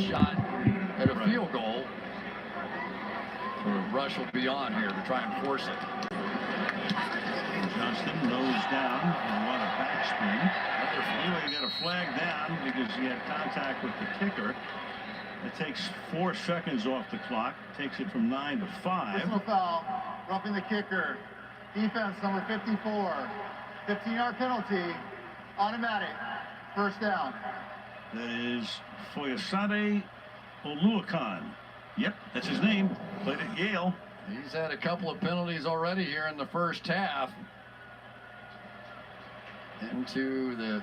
shot at a field goal. So Rush will be on here to try and force it. Johnston nose down and what a backspin. Anyway, he got a flag down because he had contact with the kicker. It takes 4 seconds off the clock. Takes it from 9 to 5. Personal foul, roughing the kicker. Defense number 54. 15-yard penalty. Automatic. First down. That is Foyesade Oluwakan. Yep, that's his name. Played at Yale. He's had a couple of penalties already here in the first half. Into the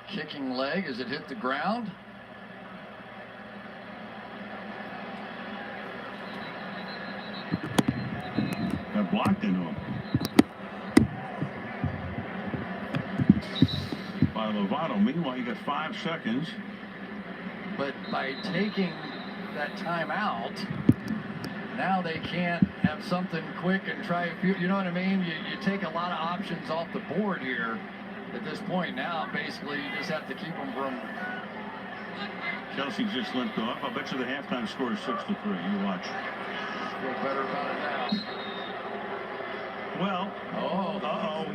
kicking leg as it hit the ground. Got blocked into him. By Lovato. Meanwhile, you got 5 seconds. But by taking that time out, now they can't have something quick and try, you know what I mean? You take a lot of options off the board here at this point. Now, basically, you just have to keep them from... Kelsey just limped off. I'll bet you the halftime score is 6-3. You watch. Feel better about it now. Well,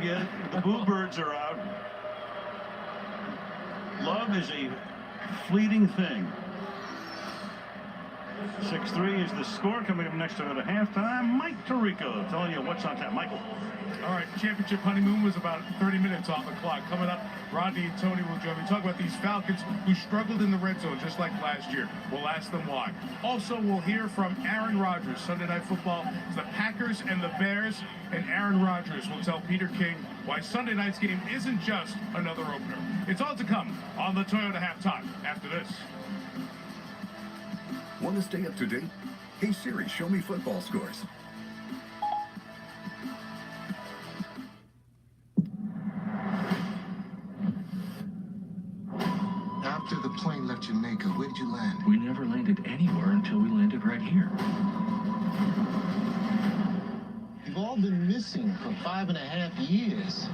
yeah, the Boo Birds are out. Love is a fleeting thing. 6-3 is the score. Coming up next to the halftime, Mike Tirico telling you what's on tap. Michael. All right, championship honeymoon was about 30 minutes off the clock. Coming up, Rodney and Tony will join me. Talk about these Falcons who struggled in the red zone just like last year. We'll ask them why. Also, we'll hear from Aaron Rodgers. Sunday Night Football is the Packers and the Bears, and Aaron Rodgers will tell Peter King why Sunday night's game isn't just another opener. It's all to come on the Toyota Halftime after this. Want to stay up to date? Hey Siri, show me football scores. After the plane left Jamaica, where did you land? We never landed anywhere until we landed right here. You've all been missing for 5.5 years.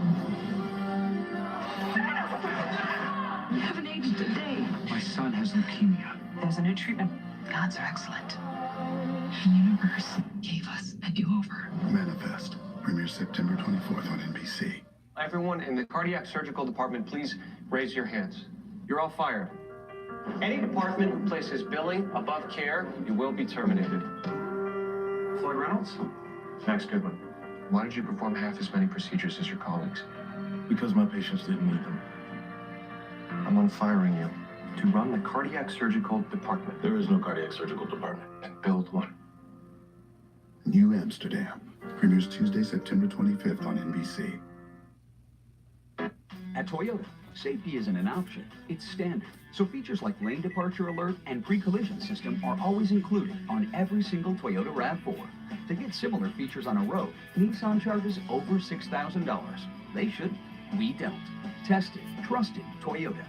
You haven't aged a day. My son has leukemia. There's a new treatment. The odds are excellent. The universe gave us a do-over. Manifest. Premieres September 24th on NBC. Everyone in the cardiac surgical department, please raise your hands. You're all fired. Any department who places billing above care, you will be terminated. Floyd Reynolds? Next good one. Why did you perform half as many procedures as your colleagues? Because my patients didn't need them. I'm unfiring you to run the cardiac surgical department. There is no cardiac surgical department. And build one. New Amsterdam. Premieres Tuesday, September 25th on NBC. At Toyota, safety isn't an option, it's standard. So features like lane departure alert and pre-collision system are always included on every single Toyota RAV4. To get similar features on a road, Nissan charges over $6,000. They should, we don't. Tested, trusted Toyota.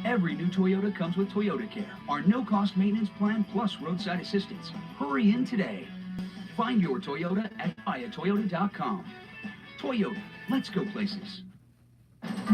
Every new Toyota comes with Toyota Care, our no-cost maintenance plan plus roadside assistance. Hurry in today. Find your Toyota at buyatoyota.com. Toyota, let's go places.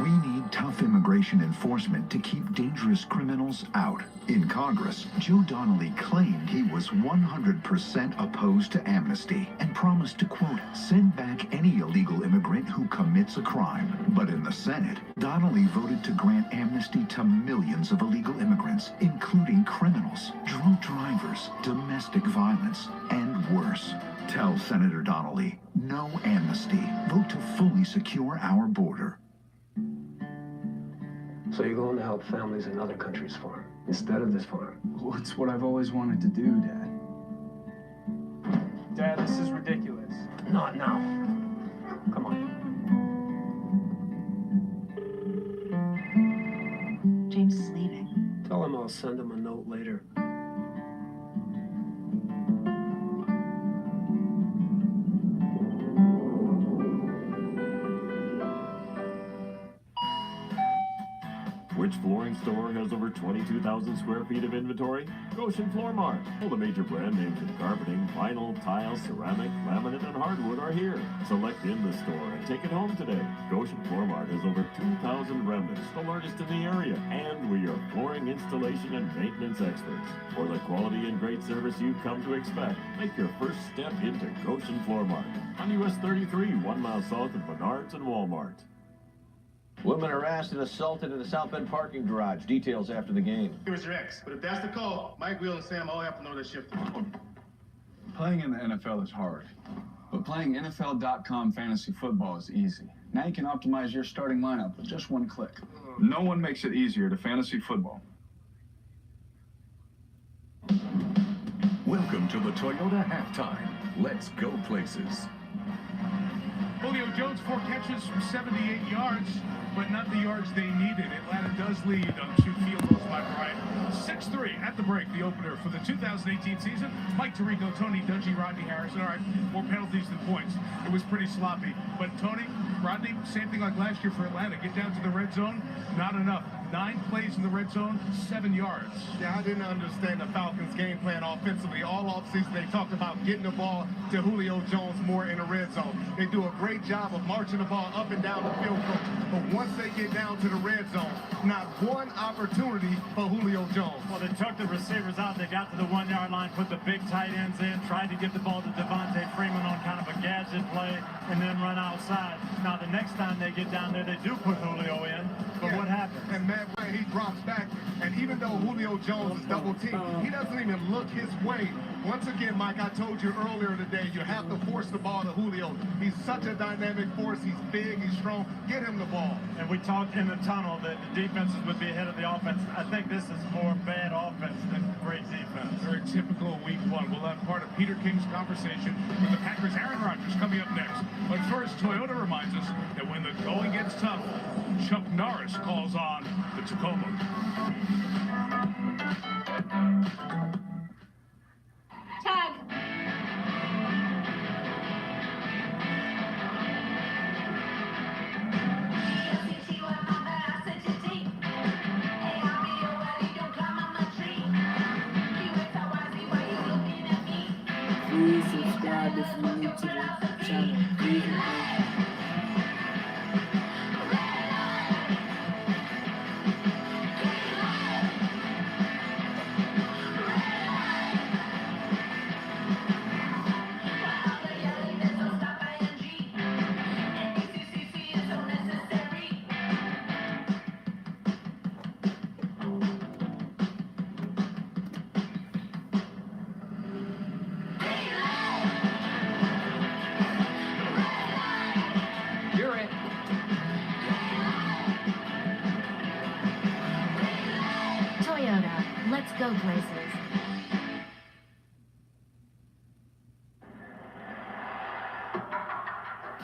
We need tough immigration enforcement to keep dangerous criminals out. In Congress, Joe Donnelly claimed he was 100% opposed to amnesty and promised to, quote, send back any illegal immigrant who commits a crime. But in the Senate, Donnelly voted to grant amnesty to millions of illegal immigrants, including criminals, drunk drivers, domestic violence, and worse. Tell Senator Donnelly, no amnesty. Vote to fully secure our border. So you're going to help families in other countries' farm instead of this farm? Well, it's what I've always wanted to do, Dad. Dad, this is ridiculous. Not now. Come on. James is leaving. Tell him I'll send him a note later. Which flooring online store has over 22,000 square feet of inventory? Goshen Floor Mart. All the major brand names in carpeting, vinyl, tile, ceramic, laminate, and hardwood are here. Select in the store and take it home today. Goshen Floor Mart has over 2,000 remnants, the largest in the area, and we are flooring installation and maintenance experts. For the quality and great service you've come to expect, make your first step into Goshen Floor Mart on US 33, 1 mile south of Menards and Walmart. Women harassed and assaulted in the South Bend parking garage. Details after the game. It was your ex. But if that's the call, Mike, Will, and Sam all have to know that shift. Playing in the NFL is hard, but playing NFL.com fantasy football is easy. Now you can optimize your starting lineup with just one click. No one makes it easier to fantasy football. Welcome to the Toyota Halftime. Let's go places. Julio Jones, 4 catches from 78 yards, but not the yards they needed. Atlanta does lead on 2 field goals by Bryant. 6-3 at the break, the opener for the 2018 season. Mike Tirico, Tony Dungy, Rodney Harrison. All right, more penalties than points. It was pretty sloppy. But Tony, Rodney, same thing like last year for Atlanta. Get down to the red zone, not enough. 9 plays in the red zone, 7 yards. Yeah, I didn't understand the Falcons' game plan offensively. All offseason, they talked about getting the ball to Julio Jones more in the red zone. They do a great job of marching the ball up and down the field, coach. But once they get down to the red zone, not one opportunity for Julio Jones. Well, they took the receivers out. They got to the 1 yard line, put the big tight ends in, tried to get the ball to Devontae Freeman on kind of a gadget play, and then run outside. Now, the next time they get down there, they do put Julio in. But what happens? And Matt Ryan, he drops back, and even though Julio Jones is double teamed, he doesn't even look his way. Once again, Mike, I told you earlier today, you have to force the ball to Julio. He's such a dynamic force. He's big, he's strong. Get him the ball. And we talked in the tunnel that the defenses would be ahead of the offense. I think this is more bad offense than great defense. Very typical week 1. We'll have part of Peter King's conversation with the Packers' Aaron Rodgers coming up next. But first, Toyota reminds us that when the going gets tough, Chuck Norris calls on the Tacoma. Tag. Please subscribe if you're new to the channel. Please and thank you. Toyota, let's go places.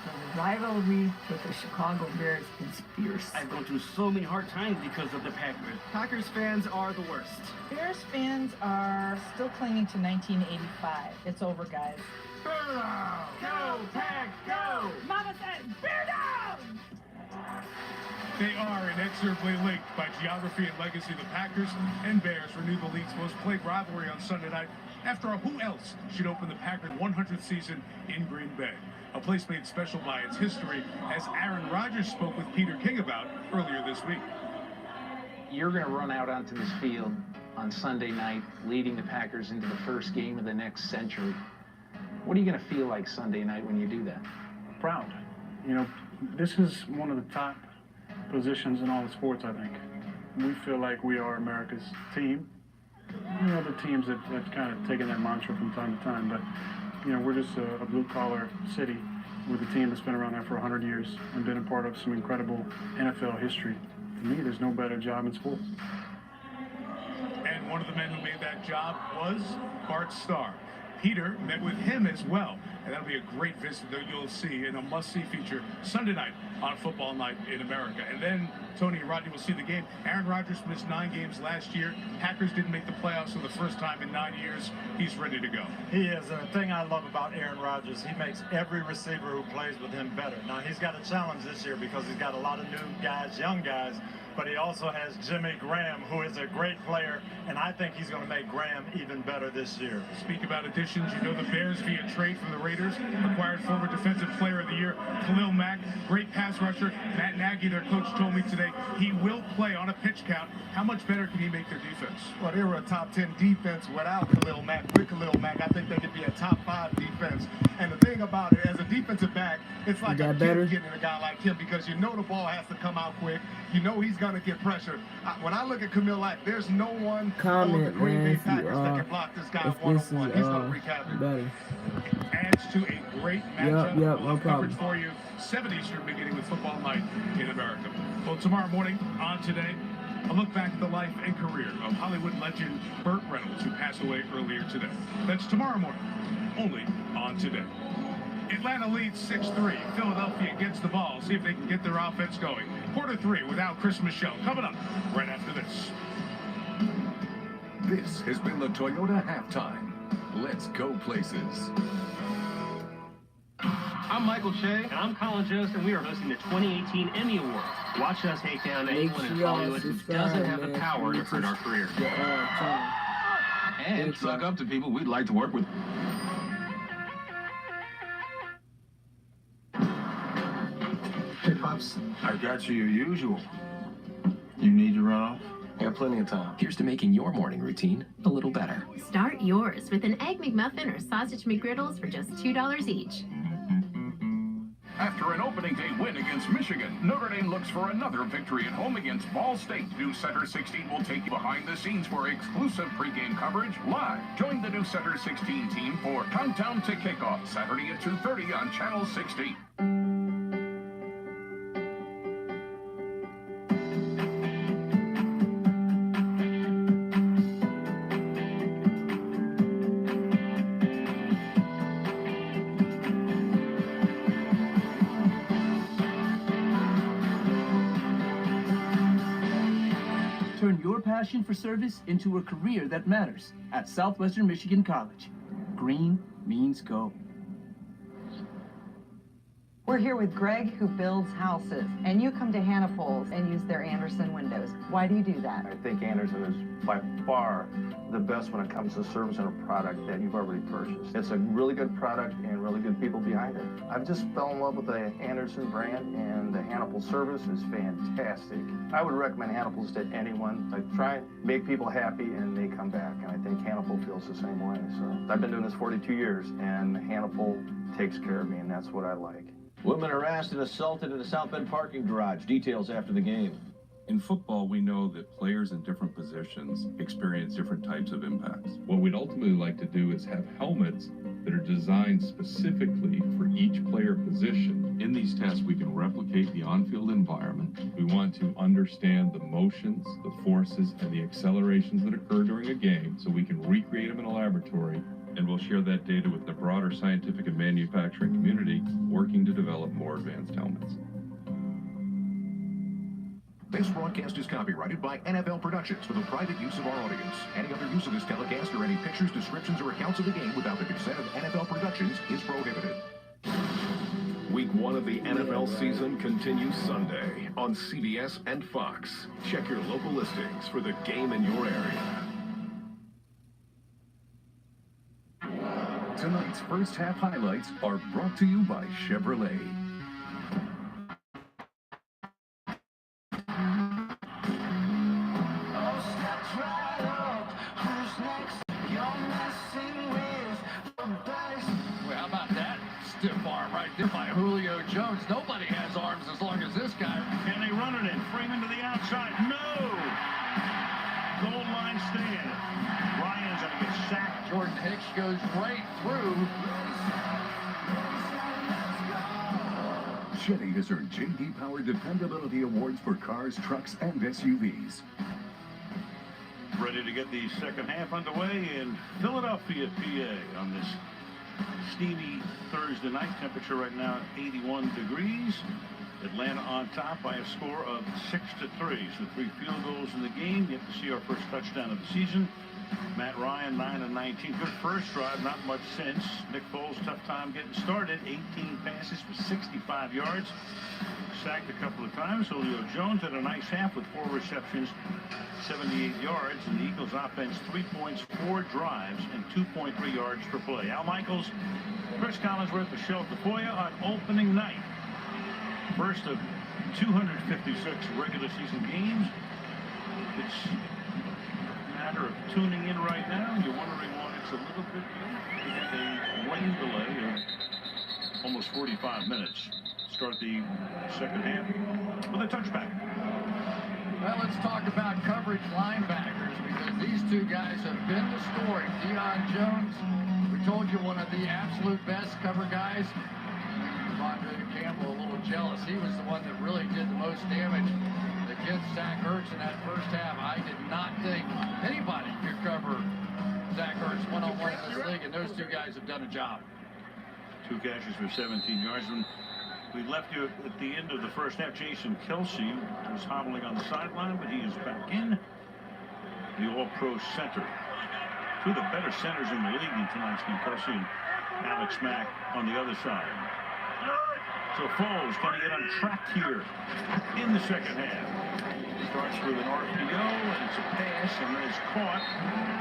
The rivalry with the Chicago Bears is fierce. I've gone through so many hard times because of the Packers. Packers fans are the worst. Bears fans are still clinging to 1985. It's over, guys. Go, Pack, go! Mama said, bear down! They are inexorably linked by geography and legacy. The Packers and Bears renewed the league's most played rivalry on Sunday night after who else should open the Packers' 100th season in Green Bay. A place made special by its history, as Aaron Rodgers spoke with Peter King about earlier this week. You're going to run out onto this field on Sunday night, leading the Packers into the first game of the next century. What are you going to feel like Sunday night when you do that? Proud. You know, this is one of the top positions in all the sports, I think. We feel like we are America's team. You know, the teams that kind of taken that mantra from time to time, but you know, we're just a blue-collar city with a team that's been around there for 100 years and been a part of some incredible NFL history. To me, there's no better job in sports. And one of the men who made that job was Bart Starr. Peter met with him as well, and that'll be a great visit that you'll see in a must-see feature Sunday night on football night in America. And then Tony and Rodney will see the game. Aaron Rodgers missed 9 games last year. Packers didn't make the playoffs for the first time in 9 years. He's ready to go. He is. And the thing I love about Aaron Rodgers, he makes every receiver who plays with him better. Now, he's got a challenge this year because he's got a lot of new guys, young guys, but he also has Jimmy Graham, who is a great player, and I think he's going to make Graham even better this year. Speak about additions. You know the Bears, via trade from the Raiders, acquired former Defensive Player of the Year Khalil Mack, great pass rusher. Matt Nagy, their coach, told me today he will play on a pitch count. How much better can he make their defense? Well, they were a top 10 defense without Khalil Mack. With Khalil Mack, I think they could be a top 5 defense. And the thing about it, as a defensive back, it's like a kid getting a guy like him because you know the ball has to come out quick. You know he's going to get pressure. When I look at Khalil Mack, there's no one on the Green Bay Packers that can block this guy one-on-one. He's going to wreak havoc. Adds to a great matchup. Yep, we'll have coverage for you 7 Eastern, beginning with football night in America. Well, tomorrow morning on Today, a look back at the life and career of Hollywood legend Burt Reynolds, who passed away earlier today. That's tomorrow morning, only on Today. Atlanta leads 6-3. Philadelphia gets the ball. See if they can get their offense going. Quarter 3 without Chris Michelle. Coming up right after this. This has been the Toyota Halftime. Let's go places. I'm Michael Shea. And I'm Colin Jost, and we are hosting the 2018 Emmy Awards. Watch us take down anyone in Hollywood who doesn't have the power to hurt our career. And suck up to people we'd like to work with. Hey, Pops. I got you your usual. You need to run off? I got plenty of time. Here's to making your morning routine a little better. Start yours with an Egg McMuffin or Sausage McGriddles for just $2 each. After an opening day win against Michigan, Notre Dame looks for another victory at home against Ball State. News Center 16 will take you behind the scenes for exclusive pregame coverage live. Join the News Center 16 team for Countdown to Kickoff, Saturday at 2:30 on Channel 16. Turn your passion for service into a career that matters at Southwestern Michigan College. Green means go. We're here with Greg, who builds houses, and you come to Hannah Poles and use their Anderson windows. Why do you do that? I think Anderson is by far the best when it comes to servicing a product that you've already purchased. It's a really good product and really good people behind it. I've just fell in love with the Anderson brand, and the Hannah Poles service is fantastic. I would recommend Hannah Poles to anyone. I try and make people happy and they come back, and I think Hannah Poles feels the same way. So I've been doing this 42 years, and Hannah Poles takes care of me, and that's what I like. Women harassed and assaulted in a South Bend parking garage. Details after the game. In football, we know that players in different positions experience different types of impacts. What we'd ultimately like to do is have helmets that are designed specifically for each player position. In these tests, we can replicate the on-field environment. We want to understand the motions, the forces, and the accelerations that occur during a game so we can recreate them in a laboratory, and we'll share that data with the broader scientific and manufacturing community working to develop more advanced helmets. This broadcast is copyrighted by NFL Productions for the private use of our audience. Any other use of this telecast or any pictures, descriptions, or accounts of the game without the consent of NFL Productions is prohibited. Week 1 of the NFL season continues Sunday on CBS and Fox. Check your local listings for the game in your area. Tonight's first half highlights are brought to you by Chevrolet. Well, how about that stiff arm right there by Julio Jones? Nobody has arms as long as this guy. Can they run it in? Freeman to the outside. No! Goal line stand. Ryan's going to get sacked. Jordan Hicks goes right through. Chevy has earned J.D. Power Dependability Awards for cars, trucks, and SUVs. Ready to get the second half underway in Philadelphia, PA on this steamy Thursday night. Temperature right now at 81 degrees. Atlanta on top by a score of 6-3. So 3 field goals in the game. Yet to see our first touchdown of the season. Matt Ryan, 9-19. Good first drive, not much since. Nick Foles, tough time getting started. 18 passes for 65 yards. Sacked a couple of times. Julio Jones had a nice half with 4 receptions, 78 yards. And the Eagles offense, 3 points, 4 drives, and 2.3 yards per play. Al Michaels, Chris Collinsworth, Michelle Tafoya on opening night. First of 256 regular season games. It's of tuning in right now, you're wondering why it's a little bit late. We had a rain delay of almost 45 minutes. Start the second half with a touchback. Well, let's talk about coverage linebackers, because these two guys have been the story. Deion Jones, we told you, one of the absolute best cover guys. Andre Campbell a little jealous. He was the one that really did the most damage against Zach Ertz in that first half. I did not think anybody could cover Zach Ertz one-on-one in this league, and those two guys have done a job. 2 catches for 17 yards. When we left you at the end of the first half, Jason Kelsey was hobbling on the sideline, but he is back in. The All-Pro center. 2 of the better centers in the league in tonight's game, Kelsey and Alex Mack on the other side. So Foles, can he get on track here in the second half? Starts with an RPO, and it's a pass, and then it's caught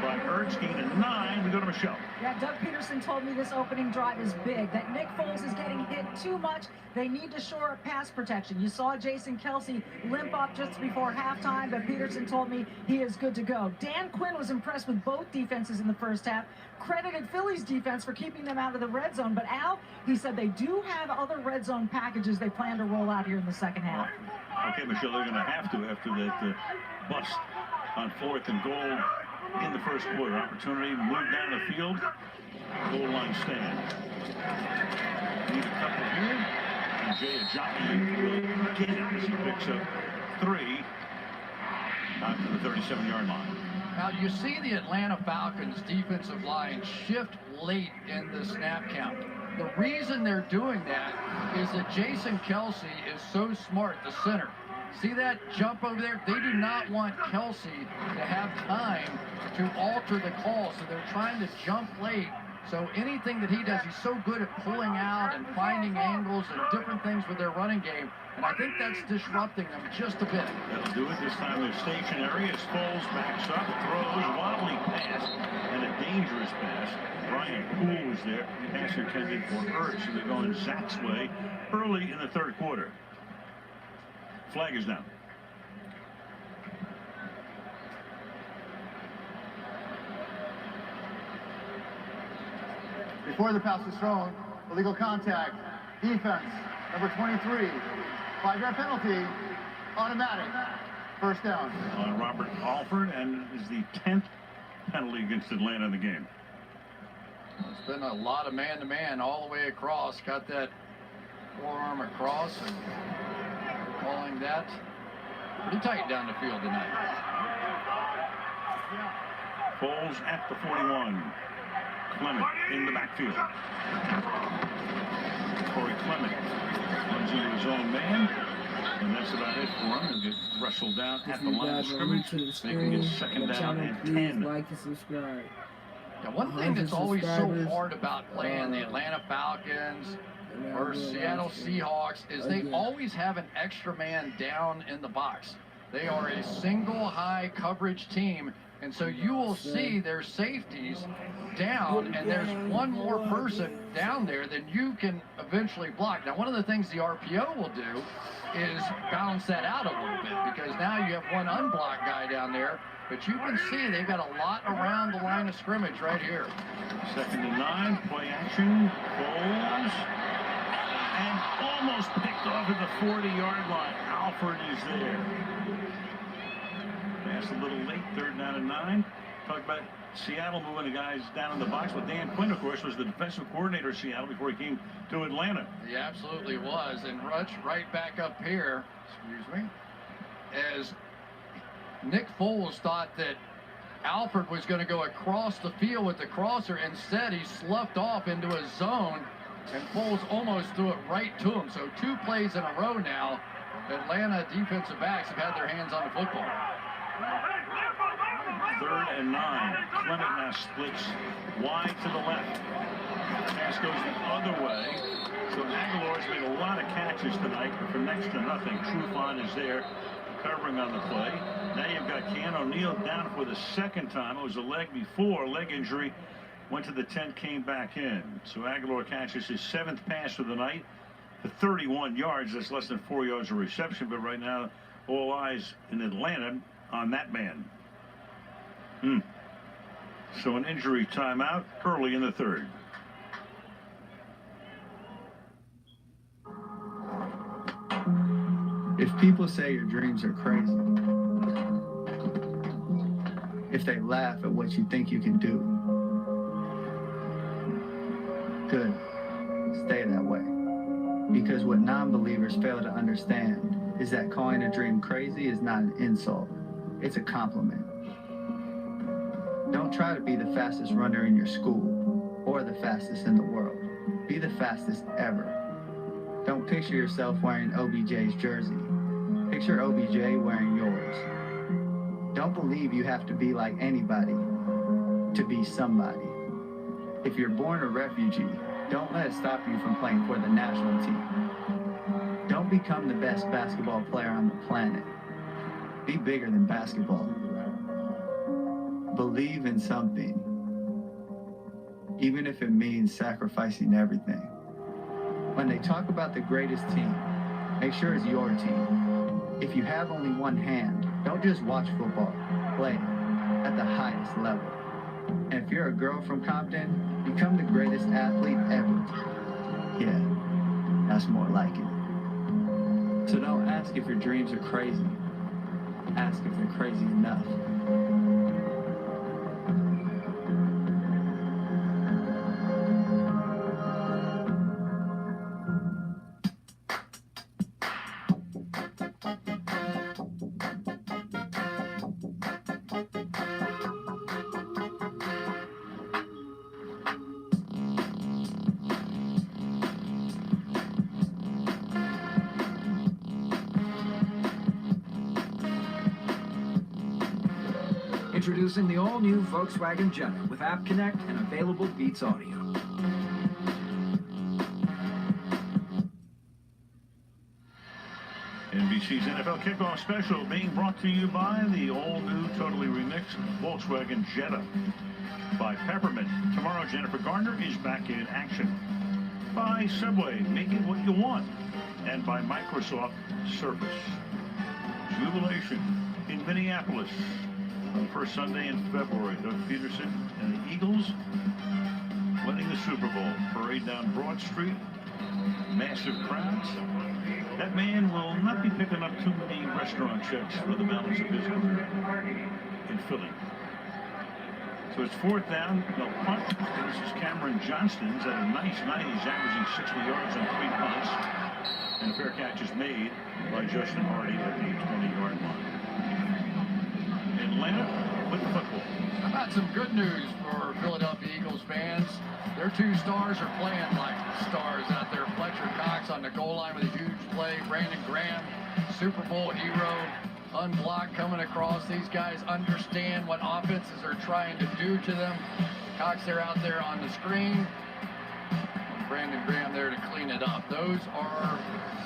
by Ertz. Gain of 9. We go to Michelle. Yeah, Doug Peterson told me this opening drive is big, that Nick Foles is getting hit too much. They need to shore up pass protection. You saw Jason Kelsey limp up just before halftime, but Peterson told me he is good to go. Dan Quinn was impressed with both defenses in the first half, credited Philly's defense for keeping them out of the red zone. But Al, he said they do have other red zone packages they plan to roll out here in the second half. Okay, Michelle, they're going to have to after that bust on 4th and goal in the first quarter. Opportunity, move down the field, goal line stand. Need a couple here, and Jay Ajayi will get it as he picks up 3 out to the 37-yard line. Now, you see the Atlanta Falcons defensive line shift late in the snap count. The reason they're doing that is that Jason Kelsey is so smart, the center. See that jump over there? They do not want Kelsey to have time to alter the call, so they're trying to jump late. So anything that he does, he's so good at pulling out and finding angles and different things with their running game. And I think that's disrupting them just a bit. That'll do it. This time they're stationary as Foles backs up, throws, wobbly pass, and a dangerous pass. Brian Poole was there. Pass intended for Ertz, and they're going Zach's way early in the third quarter. Flag is down. Before the pass is thrown, illegal contact, defense, number 23, 5-yard penalty, automatic, first down. On Robert Alford, and is the 10th penalty against Atlanta in the game. It's been a lot of man-to-man all the way across. Got that forearm across, and calling that pretty tight down the field tonight. Foles at the 41. Clement in the backfield. Corey Clement runs into his own man, and that's about it for him. He'll get wrestled down at the line of scrimmage. They can get second down and 10. Like and subscribe. Yeah, one thing that's always so hard about playing the Atlanta Falcons or Seattle Seahawks is they always have an extra man down in the box. They are a single high coverage team, and so you will see their safeties down, and there's one more person down there than you can eventually block. Now, one of the things the RPO will do is balance that out a little bit, because now you have one unblocked guy down there, but you can see they've got a lot around the line of scrimmage right here. 2nd and 9, play action, Foles, and almost picked off at the 40-yard line. Alford is there. Pass a little late, 3rd down and 9. Talk about Seattle moving the guys down in the box. Well, Dan Quinn, of course, was the defensive coordinator of Seattle before he came to Atlanta. He absolutely was. And Rutch right back up here, excuse me, as Nick Foles thought that Alford was going to go across the field with the crosser. Instead, he sloughed off into a zone And Foles almost threw it right to him. So 2 plays in a row now. Atlanta defensive backs have had their hands on the football. 3rd and 9. Clement now splits wide to the left. Pass goes the other way. So Aguilar's made a lot of catches tonight, but for next to nothing. Trufant is there covering on the play. Now you've got Keanu Neal down for the 2nd time. It was a leg before, leg injury. Went to the tent, came back in. So Aguilar catches his 7th pass of the night for 31 yards. That's less than 4 yards of reception, but right now all eyes in Atlanta on that man. So an injury timeout early in the 3rd. If people say your dreams are crazy, if they laugh at what you think you can do, good, stay that way. Because what non-believers fail to understand is that calling a dream crazy is not an insult, it's a compliment. Don't try to be the fastest runner in your school or the fastest in the world. Be the fastest ever. Don't picture yourself wearing OBJ's jersey. Picture OBJ wearing yours. Don't believe you have to be like anybody to be somebody. If you're born a refugee, don't let it stop you from playing for the national team. Don't become the best basketball player on the planet. Be bigger than basketball. Believe in something, even if it means sacrificing everything. When they talk about the greatest team, make sure it's your team. If you have only one hand, don't just watch football, play it at the highest level. And if you're a girl from Compton, become the greatest athlete ever. Yeah, that's more like it. So don't ask if your dreams are crazy. Ask if they're crazy enough. Introducing the all-new Volkswagen Jetta with App Connect and available Beats audio. NBC's NFL Kickoff Special being brought to you by the all-new, totally remixed Volkswagen Jetta. By Peppermint. Tomorrow, Jennifer Garner is back in action. By Subway, make it what you want. And by Microsoft Surface. Jubilation in Minneapolis. On the first Sunday in February, Doug Peterson and the Eagles winning the Super Bowl. Parade down Broad Street, massive crowds. That man will not be picking up too many restaurant checks for the balance of his career in Philly. So it's 4th down, they'll punt. This is Cameron Johnston's at a nice night. He's averaging 60 yards on 3 punts. And a fair catch is made by Justin Hardy at the 20-yard line. Atlanta with the football. How about some good news for Philadelphia Eagles fans? Their 2 stars are playing like stars out there. Fletcher Cox on the goal line with a huge play. Brandon Graham, Super Bowl hero, unblocked coming across. These guys understand what offenses are trying to do to them. Cox, they're out there on the screen. Brandon Graham there to clean it up. Those are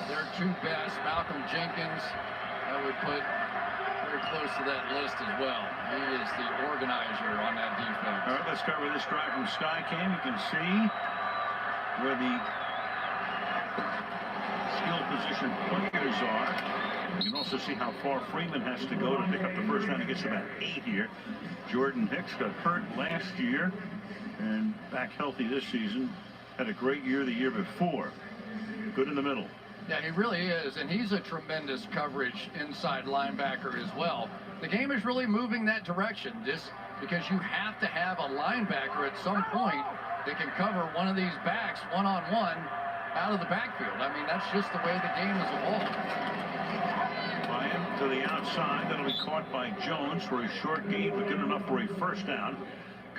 their 2 best. Malcolm Jenkins, I would put very close to that list as well. He is the organizer on that defense. All right, let's start with this drive from Skycam. You can see where the skill position players are. You can also see how far Freeman has to go to pick up the first down. He gets about 8 here. Jordan Hicks got hurt last year and back healthy this season. Had a great year the year before. Good in the middle. Yeah, he really is, and he's a tremendous coverage inside linebacker as well. The game is really moving that direction, just because you have to have a linebacker at some point that can cover one of these backs one-on-one out of the backfield. I mean, that's just the way the game has evolved. Ryan to the outside. That'll be caught by Jones for a short gain, but good enough for a first down.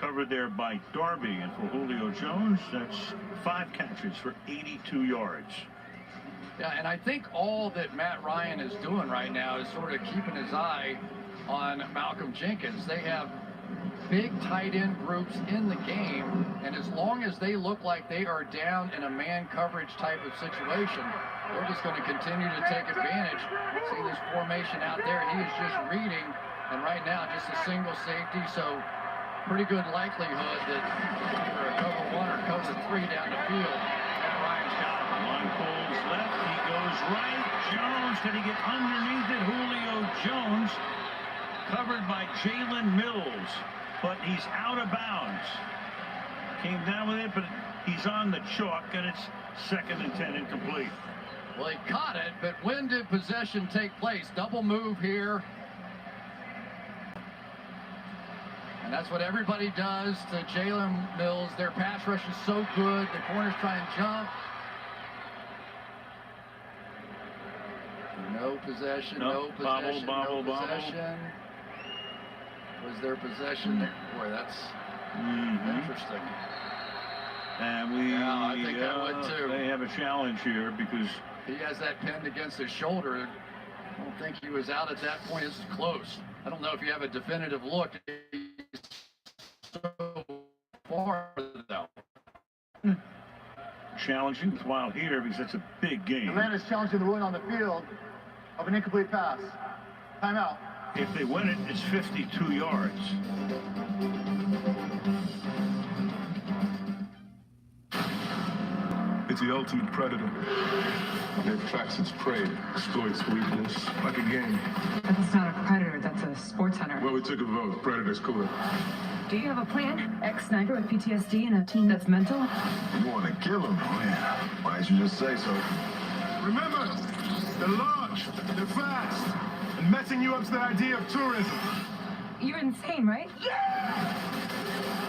covered there by Darby, and for Julio Jones, that's 5 catches for 82 yards. Yeah, and I think all that Matt Ryan is doing right now is sort of keeping his eye on Malcolm Jenkins. They have big tight end groups in the game, and as long as they look like they are down in a man coverage type of situation, they're just going to continue to take advantage. See this formation out there, he is just reading, and right now just a single safety, so pretty good likelihood that either a cover 1 or cover 3 down the field. Matt Ryan's got it. Line pulls left, he goes right. Jones, can he get underneath it? Julio Jones, covered by Jalen Mills, but he's out of bounds. Came down with it, but he's on the chalk, and it's 2nd and 10 incomplete. Well, he caught it, but when did possession take place? Double move here. And that's what everybody does to Jalen Mills. Their pass rush is so good. The corners try and jump. No possession, no possession, no possession. Was there possession there? Boy, that's interesting. And I think that would too. They have a challenge here because he has that pinned against his shoulder. I don't think he was out at that point. It's close. I don't know if you have a definitive look. He's so far though. Challenging while here because that's a big game. Atlanta's challenging the ruling on the field of an incomplete pass. Timeout. If they win it, it's 52 yards. It's the ultimate predator. It tracks its prey, exploits weakness, like a game. That's not a predator, that's a sports hunter. Well, we took a vote. Predator's cooler. Do you have a plan? Ex-sniper with PTSD and a team that's mental? You want to kill him? Oh, yeah. Why didn't you just say so? Remember, they're large, they're fast, and messing you up's the idea of tourism. You're insane, right?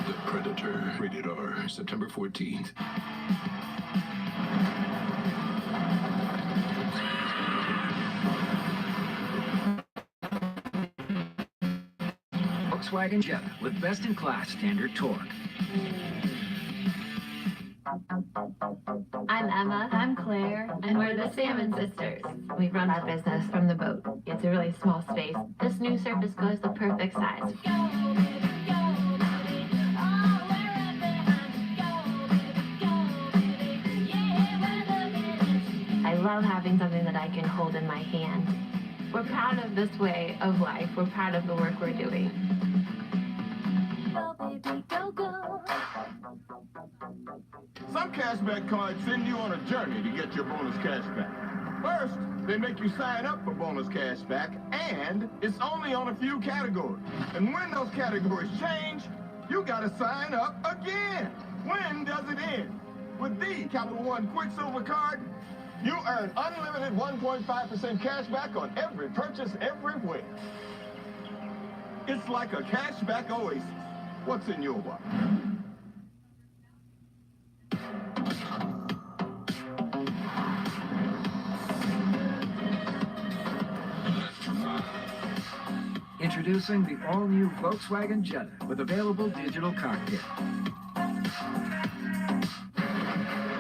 The Predator, rated R, September 14th. Volkswagen Jetta with best-in-class standard torque. I'm Emma. I'm Claire. And we're the Salmon Sisters. We run our business from the boat. It's a really small space. This new Surface Go is the perfect size. I love having something that I can hold in my hand. We're proud of this way of life. We're proud of the work we're doing. Some cashback cards send you on a journey to get your bonus cashback. First, they make you sign up for bonus cashback, and it's only on a few categories. And when those categories change, you gotta sign up again. When does it end? With the Capital One Quicksilver card, you earn unlimited 1.5% cashback on every purchase everywhere. It's like a cashback oasis. What's in your wallet? Introducing the all-new Volkswagen Jetta with available digital cockpit.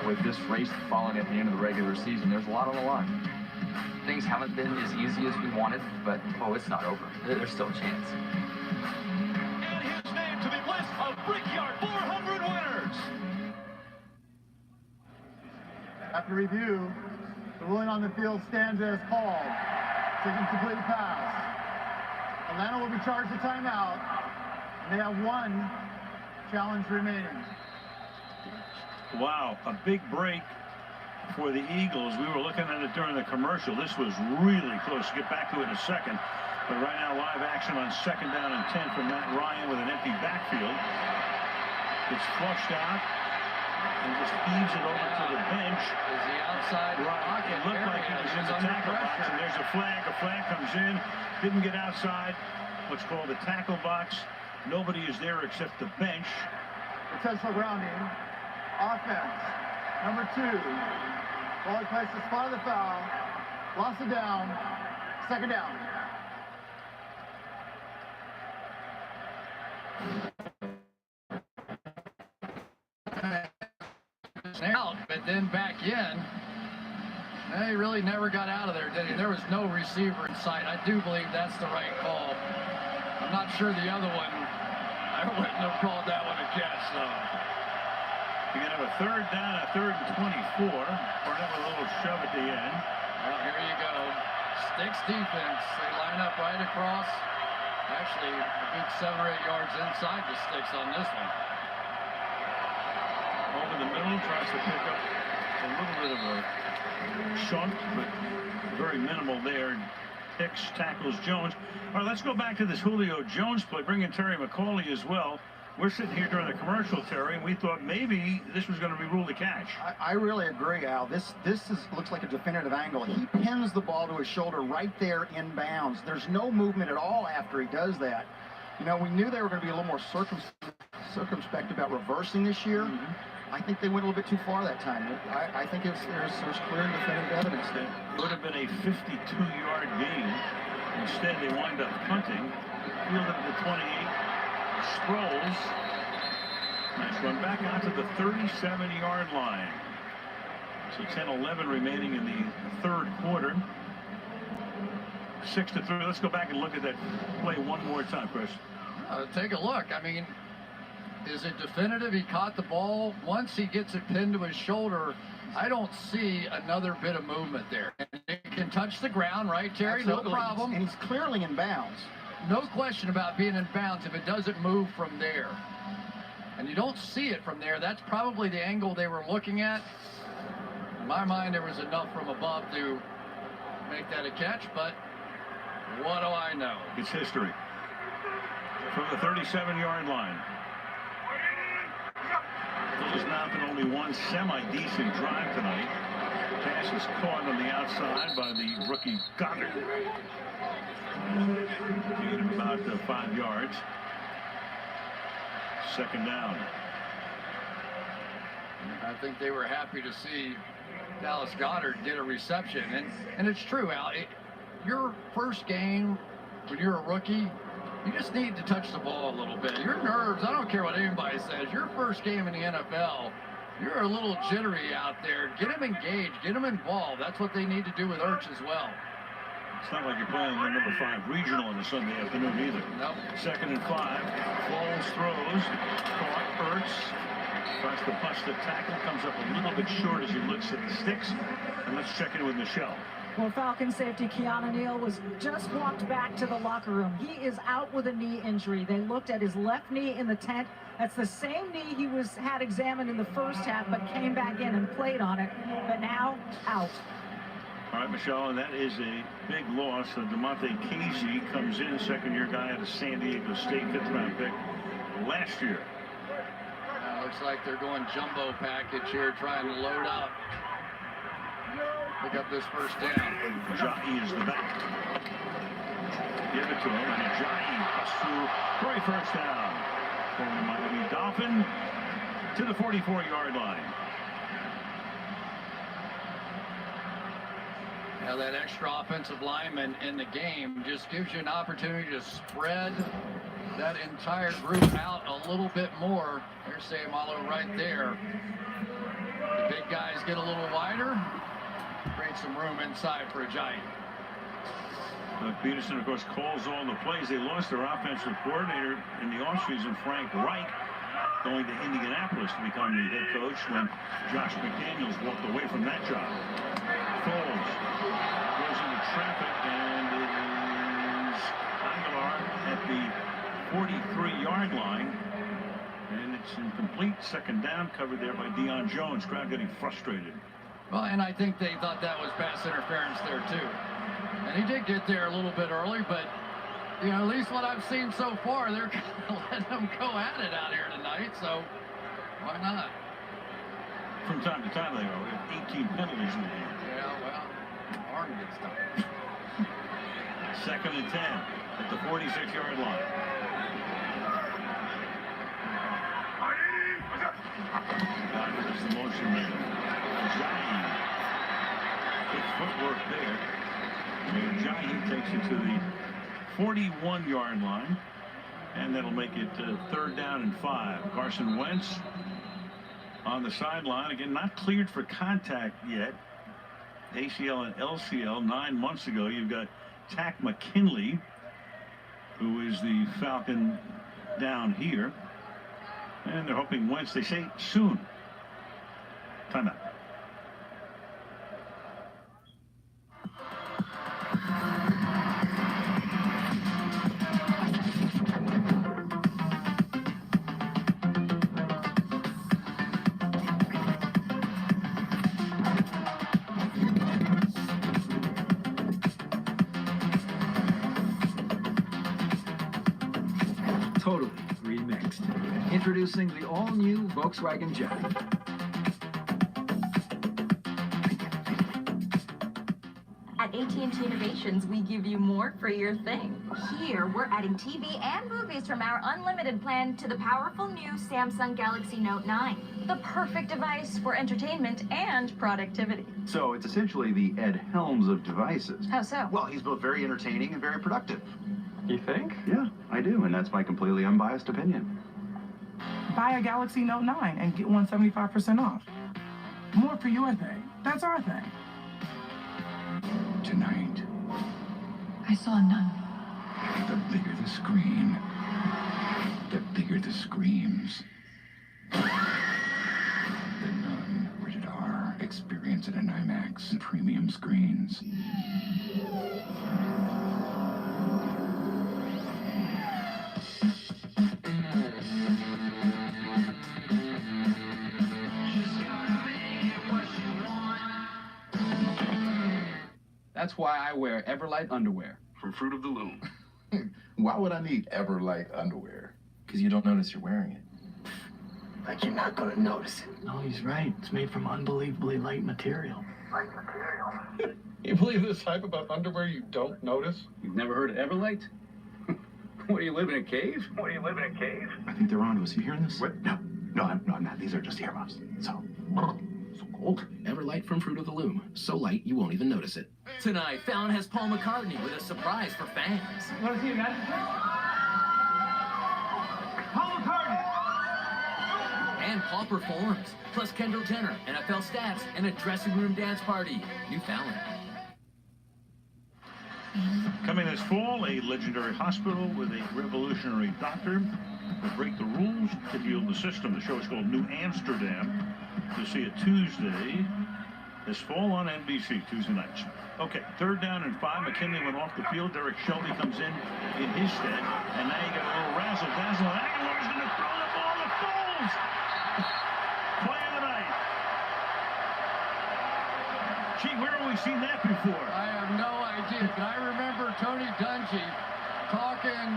With this race falling at the end of the regular season, there's a lot on the line. Things haven't been as easy as we wanted, but, oh, it's not over. There's still a chance. And his name to the list of Brickyard 400 winners. After review, the ruling on the field stands as called. It's an incomplete pass. Atlanta will be charged a timeout, and they have 1 challenge remaining. Wow, a big break for the Eagles. We were looking at it during the commercial. This was really close. Get back to it in a second. But right now, live action on 2nd down and 10 from Matt Ryan with an empty backfield. It's flushed out and just feeds it over to the bench. Is the outside pocket? It looked like he was in the tackle box, and there's a flag. A flag comes in. Didn't get outside what's called the tackle box. Nobody is there except the bench. Potential grounding. Offense. Number 2. Ball placed the spot of the foul. Lost it down. 2nd down. out, but then back in. He really never got out of there, did he? There was no receiver in sight. I do believe that's the right call. I'm not sure the other one. I wouldn't have called that one a catch, though. You're going to have a third down, a 3rd and 24. Burnett with a little shove at the end. Well, here you go. Sticks defense. They line up right across. Actually, a good 7 or 8 yards inside the sticks on this one. Over the middle, tries to pick up a little bit of a chunk, but very minimal there. Hicks tackles Jones. All right, let's go back to this Julio Jones play. Bring in Terry McCauley as well. We're sitting here during the commercial, Terry, and we thought maybe this was going to be ruled a catch. I really agree, Al. This looks like a definitive angle. He pins the ball to his shoulder right there in bounds. There's no movement at all after he does that. You know, we knew they were going to be a little more circumspect about reversing this year. I think they went a little bit too far that time. I think there's clear and definitive evidence there. It would have been a 52-yard gain. Instead, they wind up punting. Fielded at the 28. Sproles. Nice run back out to the 37-yard line. So 10-11 remaining in the 3rd quarter. 6-3. Let's go back and look at that play one more time, Chris. Take a look. I mean, is it definitive? He caught the ball. Once he gets it pinned to his shoulder, I don't see another bit of movement there. And it can touch the ground, right, Terry? Absolutely. No problem. And he's clearly in bounds. No question about being in bounds if it doesn't move from there. And you don't see it from there. That's probably the angle they were looking at. In my mind, there was enough from above to make that a catch, but what do I know? It's history. From the 37-yard line. Phillies mounted only one semi-decent drive tonight. Pass is caught on the outside by the rookie Goddard. Gain of about 5 yards. 2nd down. I think they were happy to see Dallas Goddard get a reception. And it's true, Al. Your first game, when you're a rookie, you just need to touch the ball a little bit. Your nerves, I don't care what anybody says, your first game in the NFL, you're a little jittery out there. Get them engaged, get them involved. That's what they need to do with Ertz as well. It's not like you're playing the number 5 regional on a Sunday afternoon either. Nope. 2nd and 5. Falls, throws. Caught. Ertz tries to bust the tackle. Comes up a little bit short as he looks at the sticks. And let's check in with Michelle. Well, Falcons safety Keanu Neal was just walked back to the locker room. He is out with a knee injury. They looked at his left knee in the tent. That's the same knee he had examined in the first half, but came back in and played on it. But now, out. All right, Michelle, and that is a big loss. DeMonte Casey comes in, 2nd-year guy out of San Diego State, 5th-round pick last year. Looks like they're going jumbo package here, trying to load up. Pick up this first down. Ajayi is the back. Give it to him, and Ajayi busts through for a first down. From the Miami Dolphin to the 44-yard line. Now that extra offensive lineman in the game just gives you an opportunity to spread that entire group out a little bit more. There's Sayamalo right there. The big guys get a little wider. Create some room inside for Ajayi. Peterson, of course, calls all the plays. They lost their offensive coordinator in the offseason, Frank Reich, going to Indianapolis to become the head coach when Josh McDaniels walked away from that job. Foles goes into traffic, and it is Aguilar at the 43-yard line. And it's incomplete. 2nd down, covered there by Deion Jones. Crowd getting frustrated. Well, and I think they thought that was pass interference there, too. And he did get there a little bit early, but, you know, at least what I've seen so far, they're kind of letting them go at it out here tonight, so why not? From time to time, they are. We have 18 penalties in the game. Yeah, well, arm gets done. 2nd and 10 at the 46-yard line. Goddard is the motion man. Ajayi. Good footwork there. Ajayi takes it to the 41-yard line. And that'll make it 3rd down and 5. Carson Wentz on the sideline. Again, not cleared for contact yet. ACL and LCL 9 months ago. You've got Tack McKinley, who is the Falcon down here. And they're hoping Wentz, they say soon. Timeout. Totally remixed. Introducing the all-new Volkswagen Jetta. At AT&T Innovations, we give you more for your thing. Here, we're adding TV and movies from our unlimited plan to the powerful new Samsung Galaxy Note 9. The perfect device for entertainment and productivity. So it's essentially the Ed Helms of devices. How so? Well, he's both very entertaining and very productive. You think? Yeah, I do, and that's my completely unbiased opinion. Buy a Galaxy Note 9 and get one 75% off. More for your thing. That's our thing. Tonight, I saw none. the bigger the screen, the bigger the screams. The Nun, rated R. Experience it in IMAX and premium screens. That's why I wear Everlight underwear. From Fruit of the Loom. Why would I need Everlight underwear? Because you don't notice you're wearing it. Like you're not gonna notice it. No, he's right. It's made from unbelievably light material. You believe this hype about underwear you don't notice? You've never heard of Everlight? What, do you live in a cave? I think they're on to us. You hearing this? What? No, I'm not. These are just earmuffs. So cold. Everlight from Fruit of the Loom. So light you won't even notice it. Tonight, Fallon has Paul McCartney with a surprise for fans. Want to see that? Paul McCartney! And Paul performs, plus Kendall Jenner, NFL stats, and a dressing room dance party. New Fallon. Coming this fall, a legendary hospital with a revolutionary doctor will break the rules to build the system. The show is called New Amsterdam. You'll see it Tuesday this fall on NBC, Tuesday nights. Okay, 3rd down and 5. McKinley went off the field. Derek Shelby comes in his stead. And now you got a little razzle-dazzle. Aguilar's going to throw the ball to Foles. Play of the night. Gee, where have we seen that before? I have no idea, but I remember Tony Dungy talking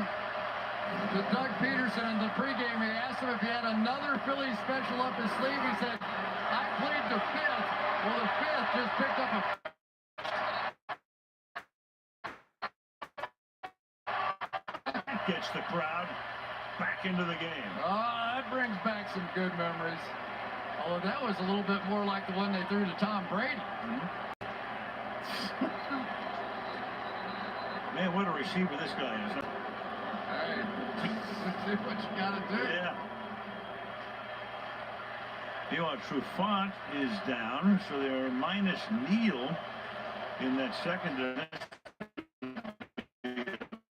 to Doug Peterson in the pregame. He asked him if he had another Philly special up his sleeve. He said, I played the 5th. Well, the 5th just picked up a... Gets the crowd back into the game. Oh, that brings back some good memories. Although that was a little bit more like the one they threw to Tom Brady. Man, what a receiver this guy is. Hey, see what you got to do. Yeah. You know, Trufant is down, so they're minus Neal in that secondary.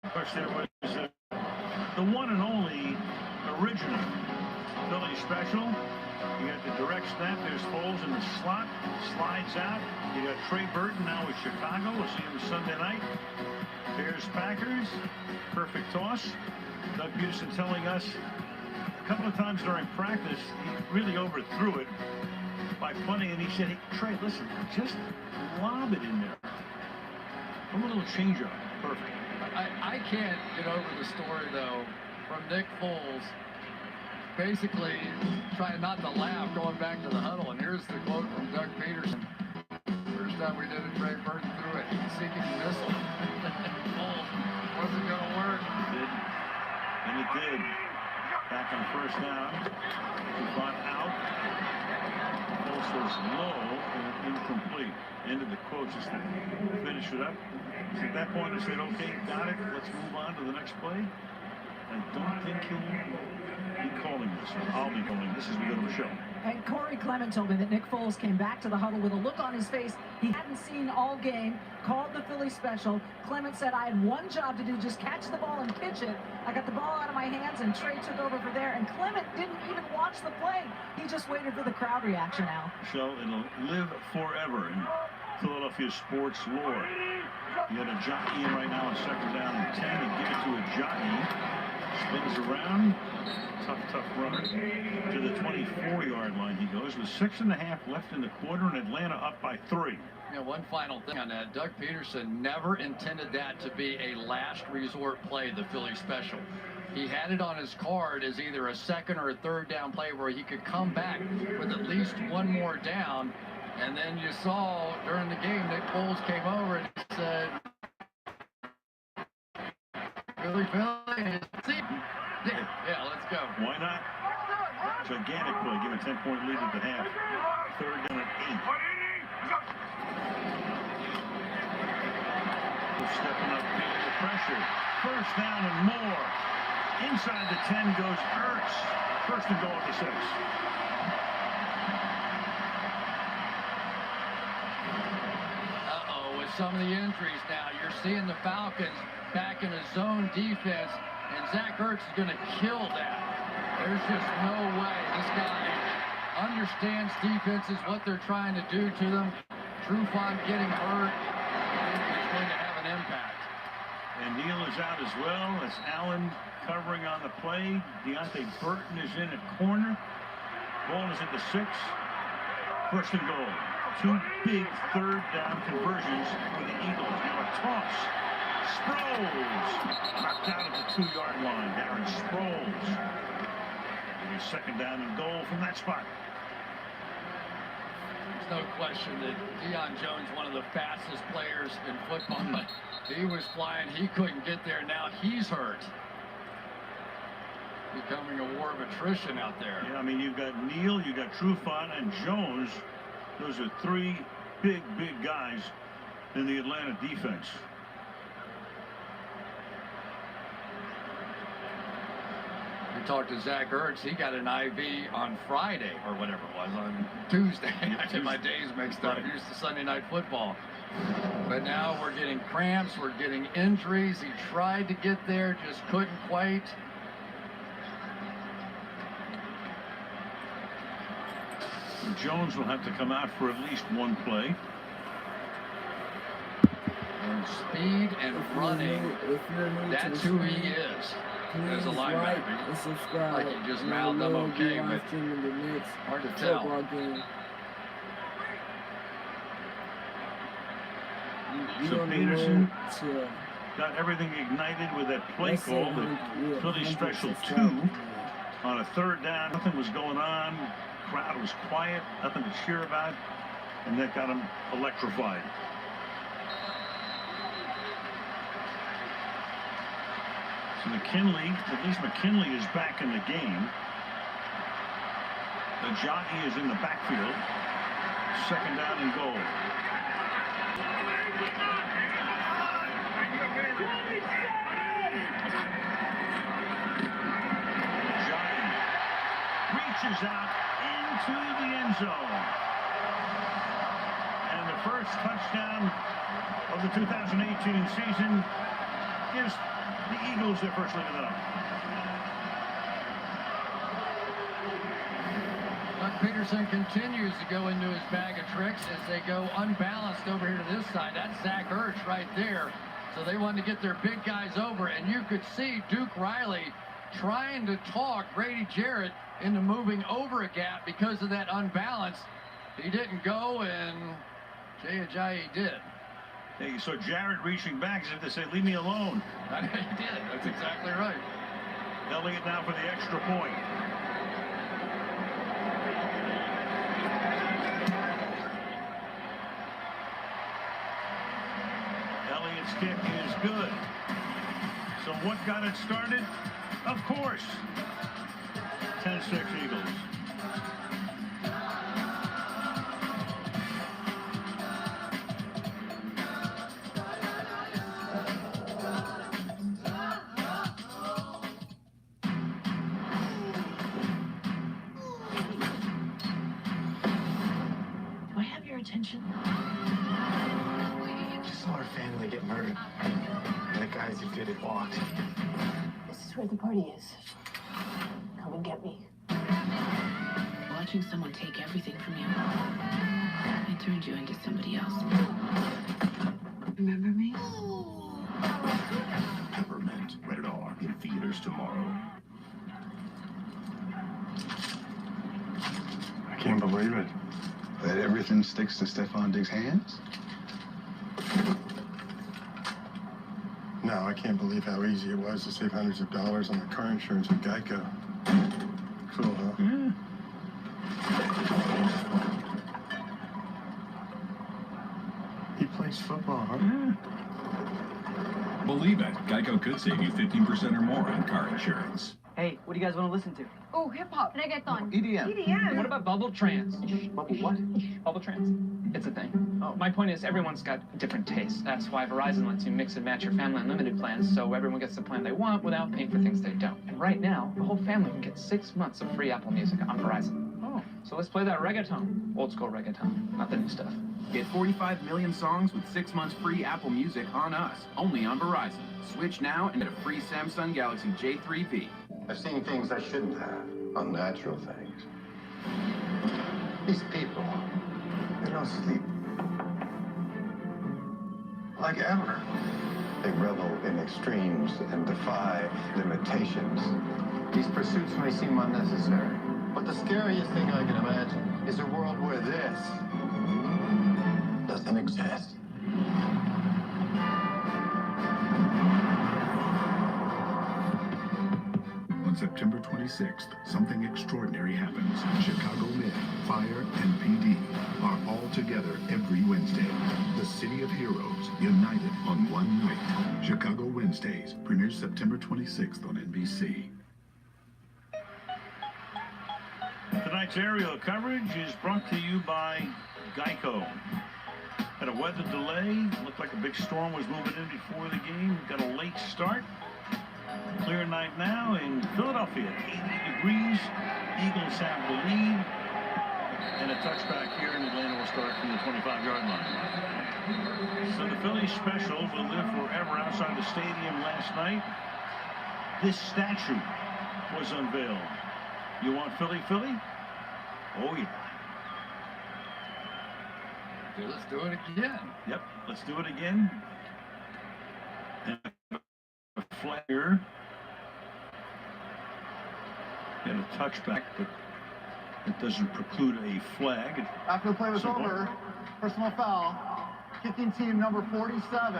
Of course, there was the one and only original Philly special. You got the direct snap. There's Foles in the slot. Slides out. You got Trey Burton now with Chicago. We'll see him Sunday night. Bears Packers. Perfect toss. Doug Peterson telling us a couple of times during practice he really overthrew it by punting, and he said, hey, Trey, listen, just lob it in there. A little changeup. Perfect. I can't get over the story, though, from Nick Foles basically trying not to laugh going back to the huddle. And here's the quote from Doug Peterson. First time we did it, Trey Burton threw it. Seeking missile. Foles wasn't going to work. It did. And it did. Back on 1st down. Trufant out. Foles was low and incomplete. Ended the quote just to finish it up. At that point, I said, okay, got it. Let's move on to the next play. I don't think he'll be calling this. I'll be calling this as we go to the show. And Corey Clement told me that Nick Foles came back to the huddle with a look on his face he hadn't seen all game, called the Philly special. Clement said, I had one job to do, just catch the ball and pitch it. I got the ball out of my hands, and Trey took over for there. And Clement didn't even watch the play. He just waited for the crowd reaction, Al. So it'll live forever in Philadelphia sports lore. You had a jockey in right now on second down and 10. He give it to a jockey. Spins around. Tough run. To the 24-yard line he goes with 6.5 left in the quarter, and Atlanta up by 3. Yeah, one final thing on that. Doug Peterson never intended that to be a last resort play, the Philly special. He had it on his card as either a second or a third down play where he could come back with at least one more down. And then you saw during the game, Nick Foles came over and said, Philly, yeah, let's go. Why not? Gigantic play. Give a 10-point lead at the half. Third down at 8. Stepping up, feeling the pressure. First down and more. Inside the 10 goes Ertz. First and goal at the 6. With some of the injuries now, you're seeing the Falcons back in a zone defense, and Zach Ertz is going to kill that. There's just no way. This guy understands defenses, what they're trying to do to them. Trufant getting hurt is going to have an impact. And Neal is out as well. That's Allen covering on the play. Deontay Burton is in at corner. Ball is at the 6. First and goal. 2 big third down conversions for the Eagles. Now a toss. Sproles knocked out at the 2-yard line. Darren Sproles. And a second down and goal from that spot. There's no question that Deion Jones, one of the fastest players in football, but he was flying. He couldn't get there. Now he's hurt. Becoming a war of attrition out there. Yeah, I mean, you've got Neal, you've got Trufant, and Jones. Those are 3 big guys in the Atlanta defense. We talked to Zach Ertz. He got an IV on Friday or whatever it was, on Tuesday. I get my days mixed up. Here's the Sunday Night Football. But now we're getting cramps. We're getting injuries. He tried to get there, just couldn't quite. Jones will have to come out for at least one play. And speed and running, that's who he is as a linebacker. Subscribe. Like you just mouthed them okay, but hard to tell. So Peterson got everything ignited with that play call, the Philly special 2 on a third down. Nothing was going on. Crowd was quiet, nothing to cheer about, and that got him electrified. So McKinley, at least McKinley is back in the game. The jockey is in the backfield. Second down and goal. Jockey reaches out into the end zone. And the first touchdown of the 2018 season gives the Eagles their first lead of the night. Doug Peterson continues to go into his bag of tricks as they go unbalanced over here to this side. That's Zach Ertz right there. So they wanted to get their big guys over, and you could see Duke Riley trying to talk Grady Jarrett into moving over a gap because of that unbalance. He didn't go, and Jay Ajayi did. Yeah, you saw Jarrett reaching back as if to say, leave me alone. He did. That's exactly right. Elliott now for the extra point. Elliott's kick is good. So what got it started? Of course, 10-6 Eagles. get it blocked. This is where the party is. Come and get me. Watching someone take everything from you, I turned you into somebody else. Remember me? Peppermint. Rated R. In theaters tomorrow. I can't believe it. That everything sticks to Stefan Diggs' hands? No, I can't believe how easy it was to save hundreds of dollars on the car insurance with Geico. Cool, huh? Yeah. He plays football, huh? Yeah. Believe it, Geico could save you 15% or more on car insurance. Hey, what do you guys want to listen to? Oh, hip-hop. Reggaeton. EDM. What about bubble trance? Bubble what? Bubble trance. It's a thing. Oh. My point is, everyone's got different tastes. That's why Verizon lets you mix and match your family unlimited plans, so everyone gets the plan they want without paying for things they don't. And right now, the whole family can get 6 months of free Apple Music on Verizon. Oh. So let's play that reggaeton. Old school reggaeton, not the new stuff. Get 45 million songs with 6 months free Apple Music on us, only on Verizon. Switch now and get a free Samsung Galaxy J3V. I've seen things I shouldn't have, unnatural things. These people, they don't sleep like ever. They revel in extremes and defy limitations. These pursuits may seem unnecessary, but the scariest thing I can imagine is a world where this doesn't exist. On September 26th, something extraordinary happens. Chicago men, fire, and PD are all together every Wednesday. The City of Heroes, united on one night. Chicago Wednesdays premieres September 26th on NBC. Tonight's aerial coverage is brought to you by Geico. Had a weather delay. Looked like a big storm was moving in before the game. Got a late start. Clear night now in Philadelphia. 80 degrees. Eagles have the lead. And a touchback here in Atlanta will start from the 25-yard line. So the Philly special will live forever outside the stadium last night. This statue was unveiled. You want Philly, Philly? Oh, yeah. Okay, let's do it again. Yep, let's do it again. And a flagger. Get a touchback, but it doesn't preclude a flag. After the play was over, personal foul, kicking team number 47.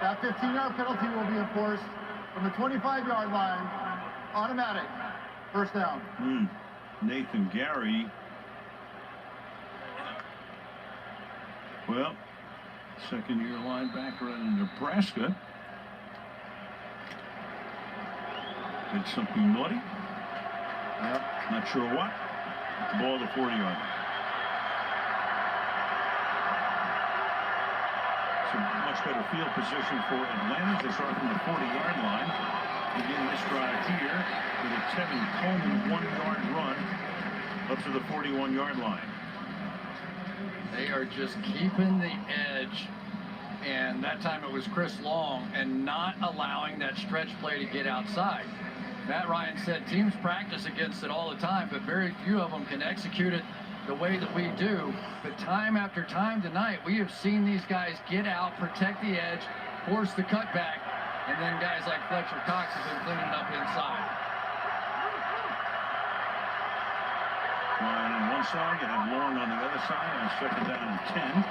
That 15-yard penalty will be enforced from the 25-yard line. Automatic. First down. Nathan Gary. Well, second-year linebacker out of Nebraska. Did something naughty. Yep. Not sure what. The ball to 40-yard line. So much better field position for Atlanta. They start from the 40-yard line. Begin this drive here with a Tevin Coleman 1-yard run up to the 41-yard line. They are just keeping the edge, and that time it was Chris Long, and not allowing that stretch play to get outside. Matt Ryan said teams practice against it all the time, but very few of them can execute it the way that we do. But time after time tonight, we have seen these guys get out, protect the edge, force the cutback, and then guys like Fletcher Cox have been cleaning up inside. Ryan on one side, you have Long on the other side on second down and 10.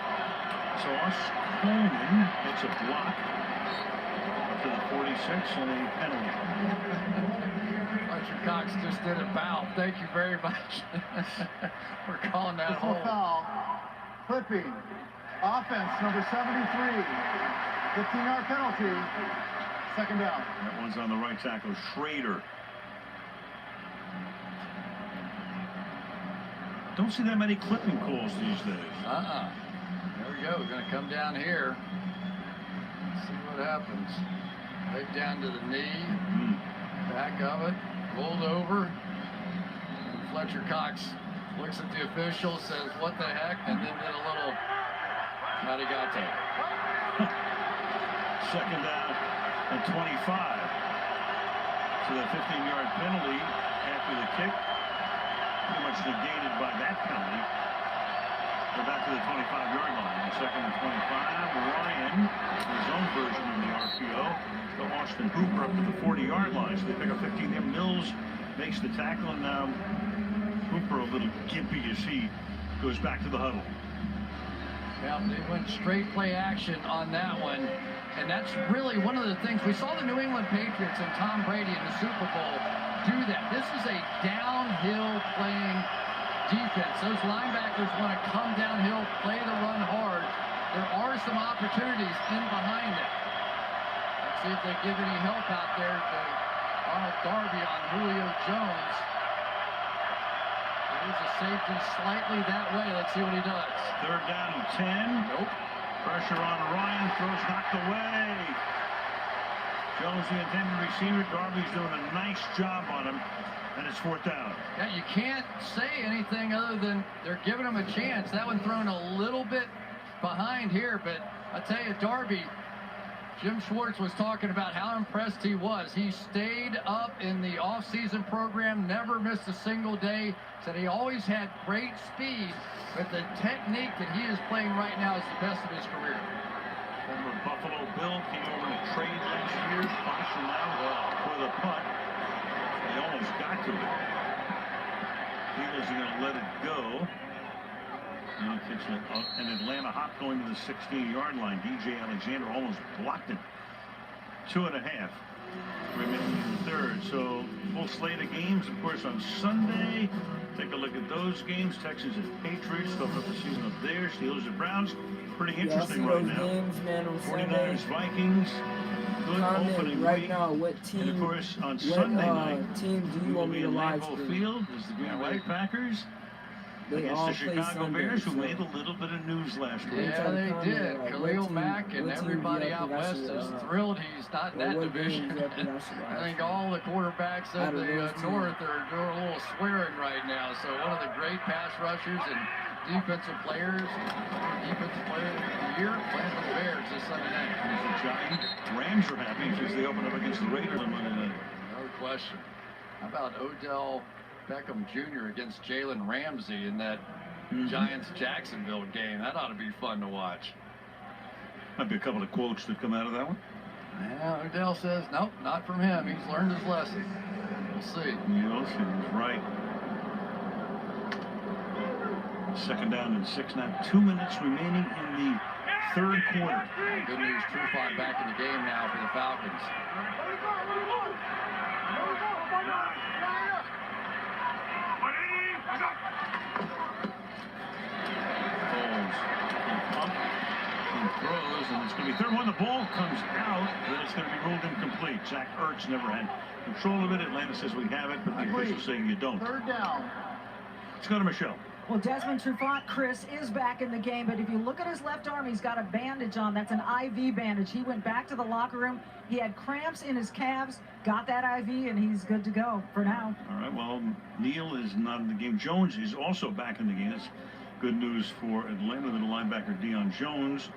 Sauce Coleman hits a block up to the 46 and a penalty. Fletcher Cox just did a foul. Thank you very much. We're calling that Personal hold. foul. Clipping. Offense number 73. 15-yard penalty. Second down. That one's on the right tackle, Schrader. Don't see that many clipping calls these days. There we go. We're going to come down here. See what happens. Right down to the knee. Back of it. Rolled over. And Fletcher Cox looks at the official, says, what the heck? And then did a little Nadigate. Second down and 25. So the 15-yard penalty after the kick, pretty much negated by that penalty. Go back to the 25-yard line. On 2nd and 25, Ryan, his own version of the RPO. Got Austin Hooper up to the 40-yard line. So they pick up 15 there. Mills makes the tackle, and now Hooper a little gimpy as he goes back to the huddle. Yeah, they went straight play action on that one. And that's really one of the things. We saw the New England Patriots and Tom Brady in the Super Bowl do that. This is a downhill playing defense. Those linebackers want to come downhill, play the run hard. There are some opportunities in behind it. Let's see if they give any help out there to Arnold Darby on Julio Jones. There's a safety slightly that way. Let's see what he does. 3rd down and 10. Nope. Pressure on Ryan, throws knocked away. Jones, the intended receiver. Darby's doing a nice job on him, and it's 4th down. Yeah, you can't say anything other than they're giving him a chance. That one thrown a little bit behind here, but I tell you, Darby, Jim Schwartz was talking about how impressed he was. He stayed up in the off-season program, never missed a single day. Said he always had great speed, but the technique that he is playing right now is the best of his career. Former Buffalo Bill came over to trade last year. Caution now for the punt. They almost got to it. Eagles are going to let it go. And it's an Atlanta hop going to the 16-yard line. DJ Alexander almost blocked it. 2.5 remaining in the 3rd. So full slate of games, of course, on Sunday. Take a look at those games. Texans and Patriots open up the season up there. Steelers and Browns. Pretty interesting right now. Games, man, on 49ers, Vikings. Good opening right week. now, what team? And of course, on Sunday night, team do you want me to live stream? Field is the Green Bay Packers against the Chicago Bears, who made a little bit of news last week. Yeah, they did. Khalil Mack and everybody out west is thrilled he's not in that division. I think all the quarterbacks of the north are doing a little swearing right now. So one of the great pass rushers and defensive players, defensive player of the year, playing for the Bears this Sunday night. Rams are happy because they open up against the Raiders on Monday night. No question. How about Odell Beckham Jr. against Jalen Ramsey in that Giants-Jacksonville game? That ought to be fun to watch. Might be a couple of quotes that come out of that one. Yeah, Odell says, nope, not from him. He's learned his lesson. We'll see. Yes, he's right. 2nd down and 6. Now 2 minutes remaining in the 3rd quarter. Good news, Trufant back in the game now for the Falcons. Throws, and it's going to be 3rd one. The ball comes out, then it's going to be ruled incomplete. Zach Ertz never had control of it. Atlanta says we have it, but the officials saying you don't. 3rd down. Let's go to Michelle. Well, Desmond Trufant, Chris, is back in the game, but if you look at his left arm, he's got a bandage on. That's an IV bandage. He went back to the locker room. He had cramps in his calves, got that IV, and he's good to go for now. All right, well, Neal is not in the game. Jones is also back in the game. That's good news for Atlanta. The linebacker Deion Jones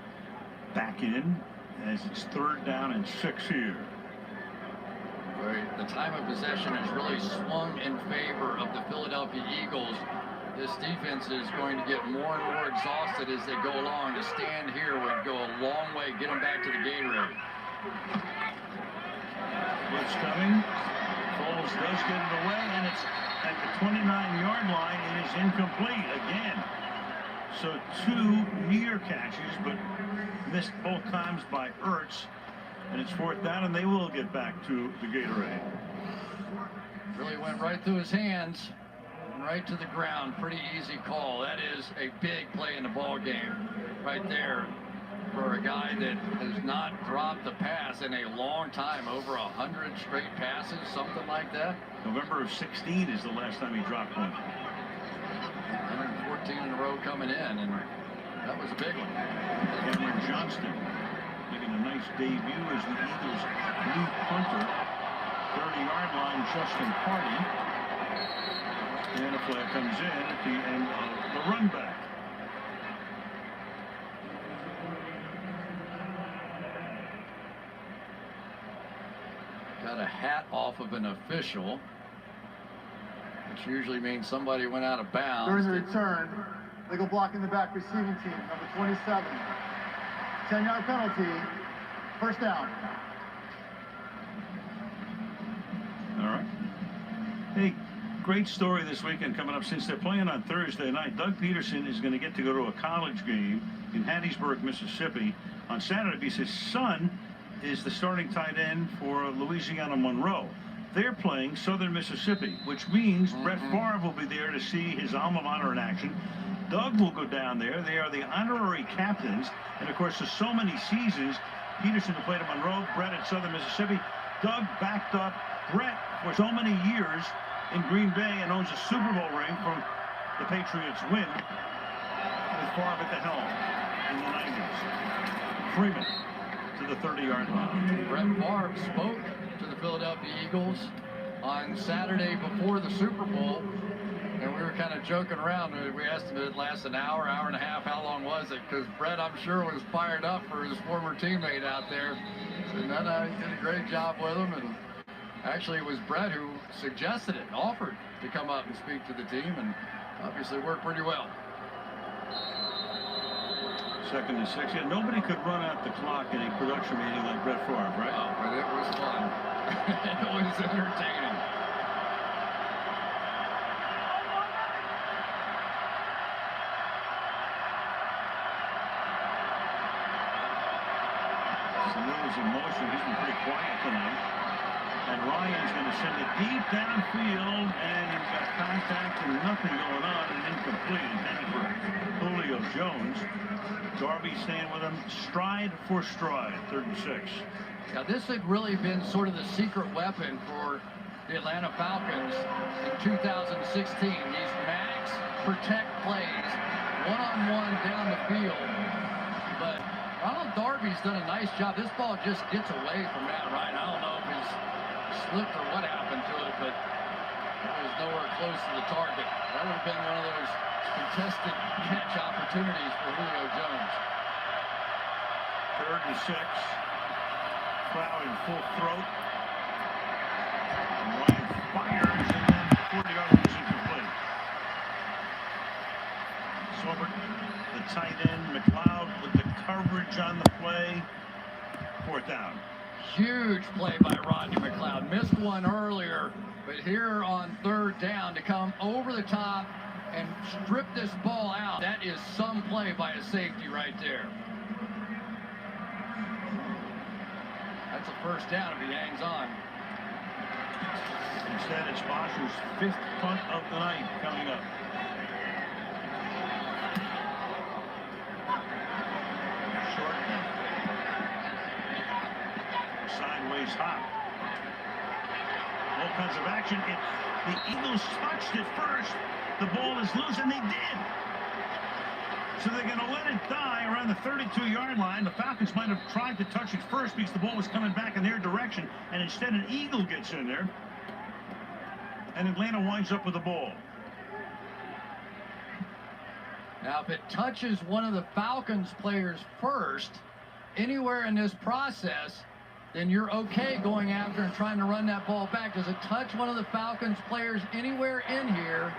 back in as it's 3rd down and 6 here. The time of possession has really swung in favor of the Philadelphia Eagles. This defense is going to get more and more exhausted as they go along. To stand here would go a long way, get them back to the Gatorade. Blitz coming. Foles does get it away, and it's at the 29-yard line. It is incomplete again. So 2 near catches, but missed both times by Ertz. And it's 4th down, and they will get back to the Gatorade. Really went right through his hands. Right to the ground. Pretty easy call. That is a big play in the ball game right there for a guy that has not dropped the pass in a long time, over 100 straight passes, something like that. November of 16 is the last time he dropped one. 114 in a row coming in, and that was a big one. Cameron Johnston making a nice debut as the Eagles' new punter. 30-yard line, Justin Hardy. And a flag comes in at the end of the run back. hat off of an official, which usually means somebody went out of bounds. During the return, legal block in the back receiving team, number 27. 10-yard penalty, first down. All right. Hey, great story this weekend coming up. Since they're playing on Thursday night, Doug Peterson is going to get to go to a college game in Hattiesburg, Mississippi on Saturday because his son is the starting tight end for Louisiana Monroe. They're playing Southern Mississippi, which means Brett Favre will be there to see his alma mater in action. Doug will go down there. They are the honorary captains. And, of course, for so many seasons, Peterson who played at Monroe, Brett at Southern Mississippi. Doug backed up Brett for so many years in Green Bay and owns a Super Bowl ring from the Patriots win with Favre at the helm in the 90s. Freeman to the 30-yard line. Brett Favre spoke to the Philadelphia Eagles on Saturday before the Super Bowl, and we were kind of joking around. We asked him if it last an hour, hour and a half, how long was it? Because Brett, I'm sure, was fired up for his former teammate out there. So no, he did a great job with him, and actually it was Brett who suggested it, offered to come up and speak to the team, and obviously worked pretty well. 2nd and 6. Yeah, nobody could run out the clock in a production meeting like Brett Favre, right? Oh, but it was fun. It was entertaining. Samuel's in motion. He's been pretty quiet tonight. And Ryan's going to send it deep downfield, and he's got contact and nothing going on, and incomplete. Intended for Julio Jones. Darby staying with him, stride for stride, 3rd and 6. Now this had really been sort of the secret weapon for the Atlanta Falcons in 2016. These max protect plays, one-on-one down the field. But Ronald Darby's done a nice job. This ball just gets away from Matt Ryan. I don't know if it's slipped or what happened to it, but it was nowhere close to the target. That would have been one of those contested catch opportunities for Julio Jones. 3rd and 6. Crowd in full throat. And Ryan fires, and then 40 yards is incomplete. Sobert, the tight end, McLeod with the coverage on the play. 4th down. Huge play by Rodney McLeod. Missed one earlier, but here on 3rd down to come over the top and strip this ball out. That is some play by a safety right there. That's a 1st down if he hangs on. Instead, it's Bosher's 5th punt of the night coming up. Short. Sideways hop. All kinds of action. The Eagles touched it first. The ball is loose, and they did. So they're going to let it die around the 32-yard line. The Falcons might have tried to touch it first because the ball was coming back in their direction, and instead an Eagle gets in there, and Atlanta winds up with the ball. Now, if it touches one of the Falcons players first, anywhere in this process, then you're okay going after and trying to run that ball back. Does it touch one of the Falcons players anywhere in here?